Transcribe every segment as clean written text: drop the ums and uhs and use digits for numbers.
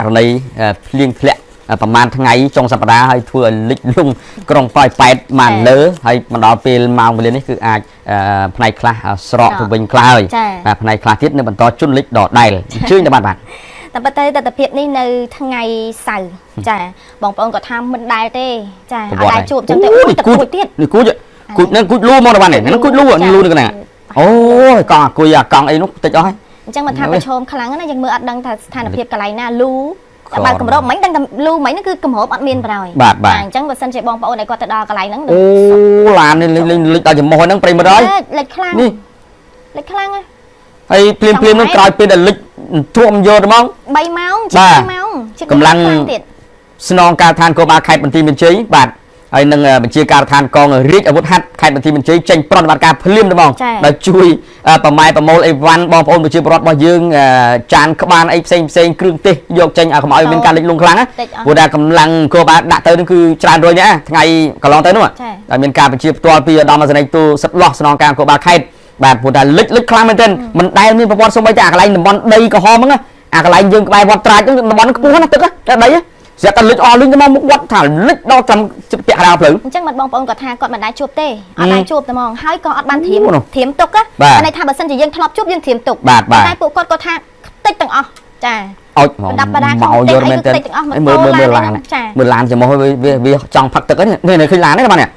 ករណីភ្លៀងធ្លាក់ប្រហែលថ្ងៃចុងសប្តាហ៍ហើយធ្វើឲ្យលិចលង់ក្រុងប៉ោយប៉ែតបានលើហើយមកដល់ពេលម៉ោងវេលានេះគឺអាចផ្នែកខ្លះស្រកទៅវិញខ្លះហើយបាទផ្នែកខ្លះទៀតនៅបន្តជន់លិចដដែលអញ្ជើញទៅបាទតែប៉ុន្តែទស្សនភាពនេះនៅថ្ងៃសៅរ៍ចាបងប្អូនក៏ថាមិនដែលទេចាអត់ដែលជួបចឹងទេអូយតែគួចទៀតគួចនឹងគួចលូមកដល់បាននេះនឹងគួចលូលូនៅកណ្ដាលអូយកង់អង្គុយកង់អីនោះតិចអស់ហើយអញ្ចឹងមិនថាប្រឈមខ្លាំងណាយើងមើលអត់ដឹងថាស្ថានភាពកន្លែងណាលូបើកម្របមិញដឹងតែលូមិញហ្នឹងគឺកម្របអត់មានប្រយោជន៍បាទអញ្ចឹងបើសិនជាបងប្អូនឲ្យគាត់ទៅដល់កន្លែងហ្នឹងអូឡាននេះលិចដល់ចំហហ្នឹងប្រិមត្តហើយលិចខ្លាំងលិចខ្លាំងហើយភ្លាមហ្នឹងក្រោយពេលដែលលិចធំយកហ្មង3ម៉ោងជា2ម៉ោងកម្លាំងស្នងការដ្ឋានគោបាលខេត្តបន្ទាយមានជ័យបាទហើយនឹងបញ្ជាការដ្ឋានកងរាជអាវុធហត្ថខេត្តបន្ទាយមានជ័យចេញប្រតិបត្តិការភ្លាមហ្មងដោយជួយប្រម៉ែប្រមូលអីវ៉ាន់បងប្អូនប្រជាពលរដ្ឋរបស់យើងចានក្បានអីផ្សេងគ្រឿងទេសយកចេញឲ្យកុំឲ្យមានការលិចលង់ខ្លាំងណាព្រោះតែកម្លាំងគោបាលដាក់ទៅនឹងគឺច្រើនរយនាក់ថ្ងៃកន្លងទៅនោះហើយមានការបញ្ជាផ្ទាល់ពីឧត្តមសេនីយ៍ទូសិតលោះស្នងការគោបាលខេត្តបាទព្រោះតែលិចខ្លាំងមែនទែនមិនដែលមានប្រព័ន្ធសូម្បីតែអាកន្លែងតំបន់ដីក្រហមហ្នឹងអាកន្លែងយើងក្បែរវត្តត្រាចហ្នឹងតំបន់ខ្ពស់ណាទឹកតែដីស្រាប់តែលិចអស់លិចទៅមកមុខវត្តថាលិចដល់តាមពាក់កណ្ដាលផ្លូវអញ្ចឹងបងប្អូនគាត់ថាគាត់មិនដែលជួបទេអត់ដែលជួបតែហ្មងហើយក៏អត់បានត្រៀមទុកណាន័យថាបើសិនជាយើងធ្លាប់ជួបយើងត្រៀមទុកតែពួកគាត់គាត់ថាតិចទាំងអស់ចាអោចមកយកមែនទែនមើលឡានចំហវាចង់ផឹកទឹកហ្នឹងនេះឃើញឡានទេបាទនេះ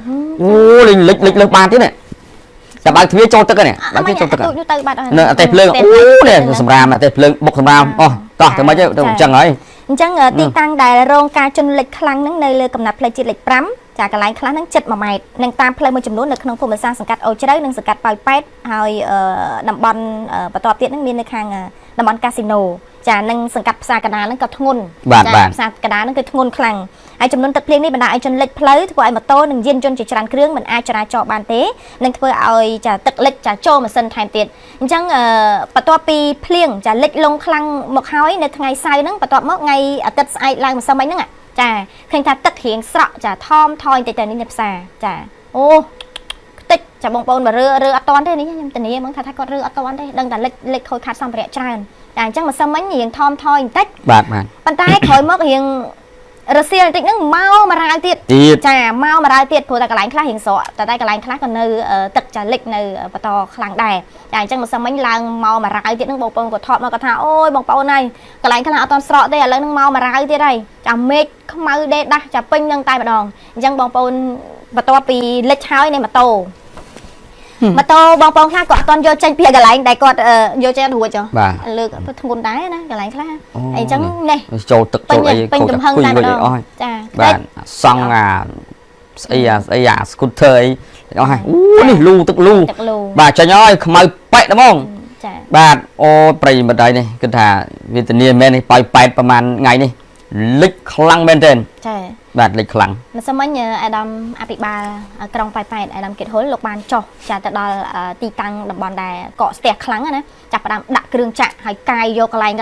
អូលិចលើបានទៀតនេះតែបើកទ្វារចូលទឹកហ្នឹងបើកទ្វារចូលទឹកទៅបាត់ហើយនៅអតេភ្លើងអូនេះសម្រាមអតេភ្លើងបុកសម្រាមអស់តោះទៅមិនទៅអញ្ចឹងហើយអញ្ចឹងទីតាំងដែលរងការជន់លិចខ្លាំងហ្នឹងនៅលើកំណាត់ផ្លូវជាតិលេខ5ចាកន្លែងខ្លះហ្នឹង7 ម៉ែត្រនិងតាមផ្លូវមួយចំនួននៅក្នុងភូមិសាស្ត្រសង្កាត់អូជ្រៅនិងសង្កាត់ប៉ោយប៉ែតហើយតំបន់បន្ទាប់ទៀតហ្នឹងមាននៅខាងតំបន់កាស៊ីណូចានឹងសង្កាត់ផ្សារកណ្ដាលហ្នឹងក៏ធ្ងន់ផ្សារកណ្ដាលហ្នឹងគឺធ្ងន់ខ្លាំងហើយចំនួនទឹកភ្លៀងនេះបណ្ដាលឲ្យជន់លិចផ្លូវធ្វើឲ្យម៉ូតូនិងយានយន្តជាច្រើនគ្រឿងមិនអាចចរាចរបានទេនឹងធ្វើឲ្យចាទឹកលិចចាចូលម៉ាស៊ីនថែមទៀតអញ្ចឹងបន្ទាប់ពីភ្លៀងចាលិចលង់ខ្លាំងមកហើយនៅថ្ងៃសៅរ៍ហ្នឹងបន្ទាប់មកថ្ងៃអាទិត្យស្អែកឡើងម្សិលមិញហ្នឹងចាឃើញថាទឹករៀងស្រក់ចាថមថយបន្តិចទៅនេះនៅផ្សារចាអូខ្ទេចចាបងប្អូនបើរើអត់តាន់ទេនេះខ្ញុំធានាហ្មងថាគាត់រើអត់តាន់ទេដឹងតែលិចខូចខាតសម្ភារៈច្រើនតែអញ្ចឹងម្សិលមិញរៀងថមថយបន្តិចបាទប៉ុន្តែក្រោយមករៀងរសៀលបន្តិចហ្នឹងមករាវទៀតចាមករាវទៀតព្រោះតែកន្លែងខ្លះរៀងស្រកតែកន្លែងខ្លះក៏នៅទឹកចាលិចនៅបន្តខ្លាំងដែរចាអញ្ចឹងម្សិលមិញឡើងមករាវទៀតហ្នឹងបងប្អូនក៏ថតមកគាត់ថាអូយបងប្អូនហើយកន្លែងខ្លះអត់តន់ស្រកទេឥឡូវហ្នឹងមករាវទៀតហើយចាមេឃខ្មៅដេដាស់ចាពេញនឹងតែម្ដងអញ្ចឹងបងប្អូនបន្ទាប់ពីលិចហើយនៃម៉ូតូបងប្អូនខ្លះក៏អត់ទាន់យកចេញពីកន្លែងដែលគាត់យកចេញរួចលើកធ្ងន់ដែរណាកន្លែងខ្លះអីចឹងនេះចូលទឹកចូលអីពេញទំហឹងតែម្ដងចាបាទសង់ស្អីស្កូទ័រអីអស់ហើយអូនេះលូទឹកលូបាទចាញ់ហើយខ្មៅប៉ែកហ្មងចាបាទអូប្រិយមិត្តហើយនេះគិតថាវេទនាមែននេះប៉ោយប៉ែតប្រហែលថ្ងៃនេះលិចខ្លាំងមែនទែនចាបាទលិចខ្លាំងម្សិលមិញអាដាមអភិបាលក្រុងប៉ោយប៉ែតអាដាមគិតហុលលោកបានចុះចាទៅដល់ទីតាំងតំបន់ដែលកកស្ទះខ្លាំងណាចាប់ផ្ដើមដាក់គ្រឿងចាក់ហើយកាយយកកន្លែង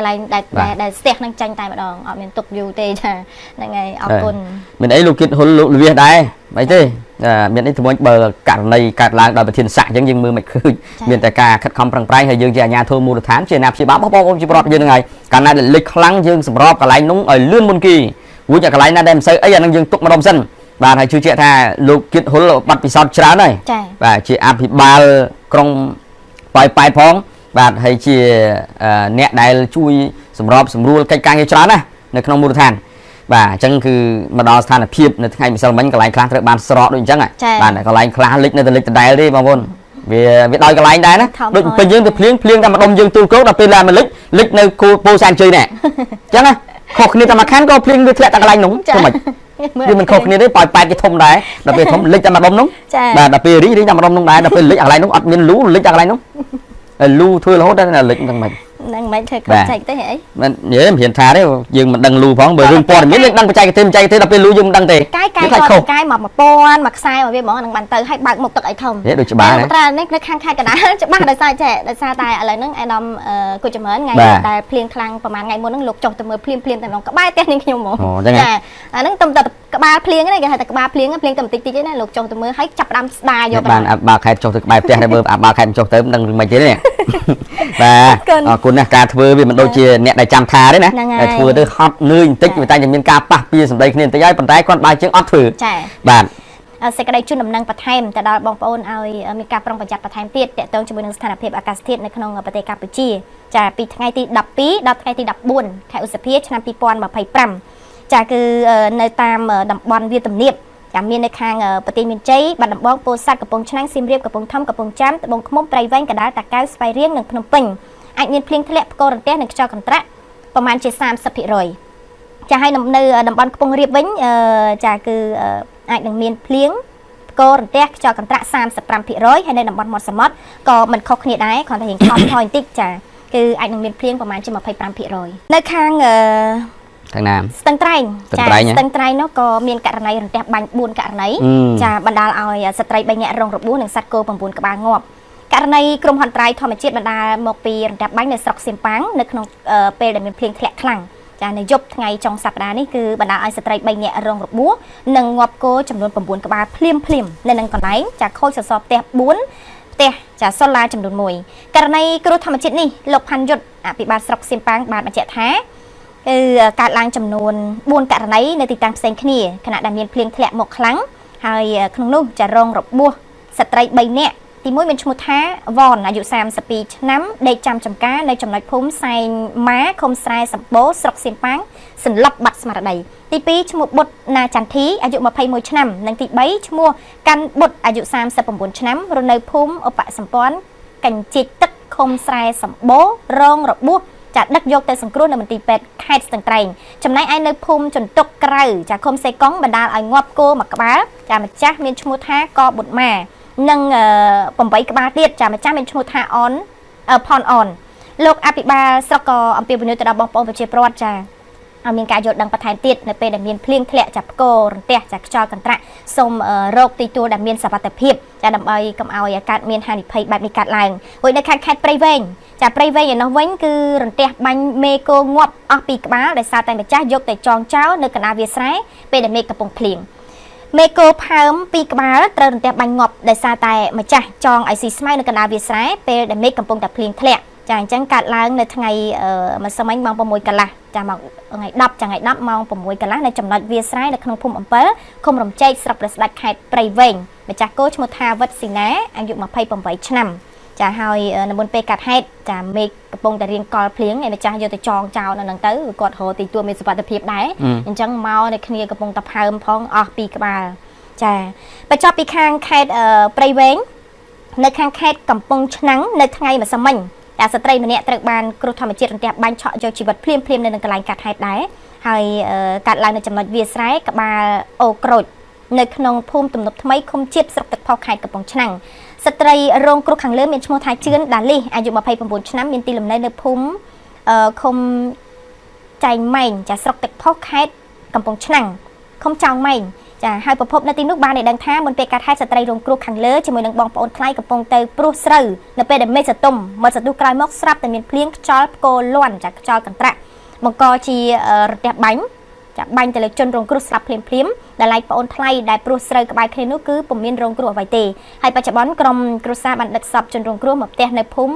ដែលស្ទះនឹងចាញ់តែម្ដងអត់មានទុកយូរទេចាហ្នឹងហើយអរគុណមានអីលោកគិតហុលលោកលវាសដែរមិនទេមានអីធ្វើបើករណីកើតឡើងដោយប្រធានស័កអញ្ចឹងយើងមើលមិនឃើញមានតែការខិតខំប្រឹងប្រែងហើយយើងជាអាជ្ញាធរមូលដ្ឋានជាអាណាព្យាបាលបងប្អូនជាប្រដ្ឋយើងហ្នឹងហើយកាលណាលិចខ្លាំងយើងសម្របកន្លែងនោះឲ្យលឿនមុនគេរួចកន្លែងណាដែលមិនសូវអីអានឹងយើងទុកម្ដងសិនបាទហើយជឿជាក់ថាលោកគិតហុលបាត់ពិសោធន៍ច្រើនហើយបាទជាអភិបាលក្រុងប៉ោយប៉ែតផងបាទហើយជាអ្នកដែលជួយសម្របសម្រួលកិច្ចការងារច្រើនណានៅក្នុងមូលដ្ឋានបាទអញ្ចឹងគឺមកដល់ស្ថានភាពនៅថ្ងៃម្សិលមិញកន្លែងខ្លះត្រូវបានស្រកដូចអញ្ចឹងបាទកន្លែងខ្លះលិចនៅតែលិចដដែលទេបងប្អូនវាដោយកន្លែងដែរណាដូចពេលយើងទៅភ្លៀងតែម្ដុំយើងទូលគោកដល់ពេលឡើងមកលិចនៅគោពោធិ៍សែនជ័យណែអញ្ចឹងណាខុសគ្នាតែមួយខាងក៏ភ្លៀងវាធ្លាក់តែកន្លែងនោះធ្វើម៉េចវាមិនខុសគ្នាទេប៉ោយប៉ែតគេធំដែរដល់ពេលធំលិចតែម្ដុំនោះបាទដល់ពេលរីងតែម្ដុំនោះដែរដល់ពេលលិចកន្លែងនោះអត់មានលូលិចតែកន្លែងនោះលូធ្វើរហូតដល់លិចហ្នឹងមិនហ្នឹងមិនធ្វើខ្ចីទេអីមិននិយាយមិនហ៊ានថាទេយើងមិនដឹងលូផងបើរឿងព័ត៌មានយើងដឹងបច្ចេកទេសដល់ពេលលូយើងមិនដឹងទេកាយមក1000មកខ្សែមកវាហ្មងហ្នឹងបានទៅឲ្យបើកមុខទឹកអីធំដូចច្បាស់ណានេះនៅខាងខេត្តកណ្ដាលច្បាស់ដោយសារតែឥឡូវហ្នឹងអាដាមគូចម្រើនថ្ងៃដែលភ្លៀងខ្លាំងប្រហែលថ្ងៃមុនហ្នឹងលោកចុះទៅមើលភ្លៀងតែក្នុងក្បែរផ្ទះនាងខ្ញុំហ្មងចាអាហ្នឹងទំតែក្បាលភ្លៀងហ្នឹងគេហៅថាក្បាលភ្លៀងតែបន្តិចណាលោកចុះទៅមើលឲ្យចាប់ផ្ដើមស្ដារយកបានបើខេត្តចុះទៅក្បែរផ្ទះតែមើលបើខេត្តចុះទៅមិនដឹងរឿងមិនទេនេះ បាទអរគុណណាស់ការធ្វើវាមិនដូចជាអ្នកដែលចាំថាទេណាតែធ្វើទៅហត់នឿយបន្តិចវាតែមានការប៉ះពីសម្ដីគ្នាបន្តិចហើយប៉ុន្តែគាត់បើជាងអត់ធ្វើចាបាទសេចក្តីជូនដំណឹងបន្ថែមទៅដល់បងប្អូនឲ្យមានការប្រុងប្រយ័ត្នបន្ថែមទៀតទាក់ទងជាមួយនឹងស្ថានភាពអាកាសធាតុនៅក្នុងប្រទេសកម្ពុជាចាពីថ្ងៃទី12ដល់ថ្ងៃទី14ខែឧសភាឆ្នាំ2025ចាគឺនៅតាមតំបន់វាលទំនាបចាមាននៅខាងប្រទេសមានជ័យបាត់ដំបងពោធិ៍សាត់កំពង់ឆ្នាំងសៀមរាបកំពង់ធំកំពង់ចាមត្បូងឃ្មុំព្រៃវែងកណ្ដាលតាកែវស្វាយរៀងនិងភ្នំពេញអាចមានភ្លៀងធ្លាក់ផ្គររន្ទះនិងខ្យល់កន្ត្រាក់ប្រមាណជា30%ចាហើយនៅតំបន់ខ្ពង់រាបវិញចាគឺអាចនឹងមានភ្លៀងផ្គររន្ទះខ្យល់កន្ត្រាក់35%ហើយនៅតំបន់មាត់សមុទ្រក៏មិនខុសគ្នាដែរគ្រាន់តែរៀងខំថយបន្តិចចាគឺអាចនឹងមានភ្លៀងប្រមាណជា25%នៅខាងណាស្ទឹងត្រែងចាស្ទឹងត្រែងនោះក៏មានករណីរន្ទះបាញ់4ករណីចាបណ្ដាលឲ្យស្ត្រី3នាក់រងរបួសនិងសត្វគោ9ក្បាលងាប់ករណីក្រុមហ៊ុនត្រៃធម្មជាតិបណ្ដាលមកពីរន្ទះបាញ់នៅស្រុកសៀមប៉ាងនៅក្នុងពេលដែលមានភ្លៀងធ្លាក់ខ្លាំងចានៅយប់ថ្ងៃចុងសប្ដាហ៍នេះគឺបណ្ដាលឲ្យស្ត្រី3នាក់រងរបួសនិងងាប់គោចំនួន9ក្បាលភ្លាមនៅនឹងកន្លែងចាខូចសសរផ្ទះ4ផ្ទះចាសូឡាចំនួន1ករណីគ្រោះធម្មជាតិនេះលោកផាន់យុទ្ធអភិបាលស្រុកសៀមប៉ាងបានបញ្ជាក់ថាគឺកើតឡើងចំនួន4ករណីនៅទីតាំងផ្សេងគ្នាខណៈដែលមានភ្លៀងធ្លាក់មកខ្លាំងហើយក្នុងនោះចារងរបួសស្ត្រី3នាក់ទី1មានឈ្មោះថាវ៉នអាយុ32ឆ្នាំដេកចាំចំការនៅចំណុចភូមិសែងម៉ាឃុំស្រែសម្បូរស្រុកសៀមប៉ាងសន្លប់បាត់ស្មារតីទី2ឈ្មោះបុតណាចន្ទធីអាយុ21ឆ្នាំនិងទី3ឈ្មោះកាន់បុតអាយុ39ឆ្នាំរស់នៅភូមិឧបសម្ព័ន្ធកញ្ជិចទឹកឃុំស្រែសម្បូររងរបួសចាដឹកយកទៅសង្គ្រោះនៅមន្ទីរពេទ្យខេត្តស្ទឹងត្រែងចំណែកឯនៅភូមិចន្ទុកក្រៅចាឃុំសេកុងបណ្ដាលឲ្យងាប់គោមួយក្បាលចាម្ចាស់មានឈ្មោះថាកបុតម៉ានិង8ក្បាលទៀតចាម្ចាស់មានឈ្មោះថាផនអនលោកអភិបាលស្រុកក៏អំពាវនាវទៅដល់បងប្អូនប្រជាពលរដ្ឋចាឲ្យមានការយល់ដឹងបន្ថែមទៀតនៅពេលដែលមានភ្លៀងធ្លាក់ចាផ្គររន្ទះចាខ្យល់កន្ត្រាក់សូមរកទីទួលដែលមានសុវត្ថិភាពចាដើម្បីកុំឲ្យកើតមានហានិភ័យបែបនេះកើតឡើងហើយនៅខេត្តព្រៃវែងចាព្រៃវែងឯនោះវិញគឺរន្ទះបាញ់មេគោងាប់អស់ពីក្បាលដោយសារតែម្ចាស់យកទៅចងចោលនៅកណ្ដាលវាលស្រែពេលដែលមេឃកំពុងភ្លៀងមេគោផើមពីក្បាលត្រូវរន្ទះបាញ់ងាប់ដោយសារតែម្ចាស់ចងឲ្យស៊ីស្មៅនៅកណ្ដាលវាលស្រែពេលដែលមេឃកំពុងតែភ្លៀងធ្លាក់ចាអញ្ចឹងកើតឡើងនៅថ្ងៃម្សិលមិញម៉ោង6កន្លះចាមកថ្ងៃ10ថ្ងៃ10ម៉ោង6កន្លះនៅចំណុចវាលស្រែនៅក្នុងភូមិអំពិលឃុំរំជែកស្រុកព្រះស្ដេចខេត្តព្រៃវែងម្ចាស់គោឈ្មោះថាវិតស៊ីណាអាយុ28ឆ្នាំចាហើយនៅមុនពេលកាត់ហេតុចាមេឃកំពុងតែរៀងកល់ភ្លៀងឯម្ចាស់យកទៅចងចោលនៅហ្នឹងទៅគាត់រកទីទួលមានសុវត្ថិភាពដែរអញ្ចឹងមកនៅគ្នាកំពុងតែផើមផងអស់ពីក្បាលចាបញ្ចប់ពីខាងខេត្តព្រៃវែងនៅខាងខេត្តកំពង់ឆ្នាំងនៅថ្ងៃម្សិលមិញតែស្ត្រីម្នាក់ត្រូវបានគ្រោះធម្មជាតិរន្ទះបាញ់ឆក់យកជីវិតភ្លាមនៅនឹងកន្លែងកាត់ហេតុដែរហើយកាត់ឡើងនៅចំណុចវាលស្រែក្បាលអូក្រូចនៅក្នុងភូមិទំនប់ថ្មីឃុំជាតិស្រុកទឹកផុសខេត្តកំពង់ឆ្នាំងស្ត្រីរងគ្រោះខាងលើមានឈ្មោះថាជឿនដាលីសអាយុ29ឆ្នាំមានទីលំនៅនៅភូមិឃុំចៃម៉ែងចាស្រុកទឹកផុសខេត្តកំពង់ឆ្នាំងឃុំចောင်းម៉ែងចាហើយប្រភពនៅទីនោះបានឲ្យដឹងថាមុនពេលកាត់ហេតុស្ត្រីរងគ្រោះខាងលើជាមួយនឹងបងប្អូនថ្លៃកំពុងទៅព្រោះស្រូវនៅពេលដែលមេឃសតុំមកសន្ទុះក្រោយមកស្រាប់តែមានភ្លៀងខ្យល់ផ្គរលាន់ចាខ្យល់កន្ត្រាក់បង្កជារន្ទះបាញ់ចាបាញ់ទៅលើជនរងគ្រោះស្លាប់ភ្លាមដែលឡែកប្អូនថ្លៃដែលព្រោះស្រូវក្បែរគ្នានោះគឺពុំមានរងគ្រោះអ្វីទេហើយបច្ចុប្បន្នក្រុមគ្រួសារបានដឹកសពជនរងគ្រោះមកផ្ទះនៅភូមិ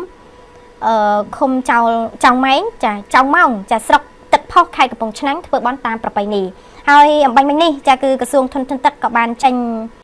ឃុំចောင်းម៉ែងចាចောင်းម៉ោងចាស្រុកទឹកផុសខេត្តកំពង់ឆ្នាំងធ្វើបន់តាមប្រពៃណីហើយអំបញ្ញមិញនេះចាគឺក្រសួងធនធានទឹកក៏បានចេញ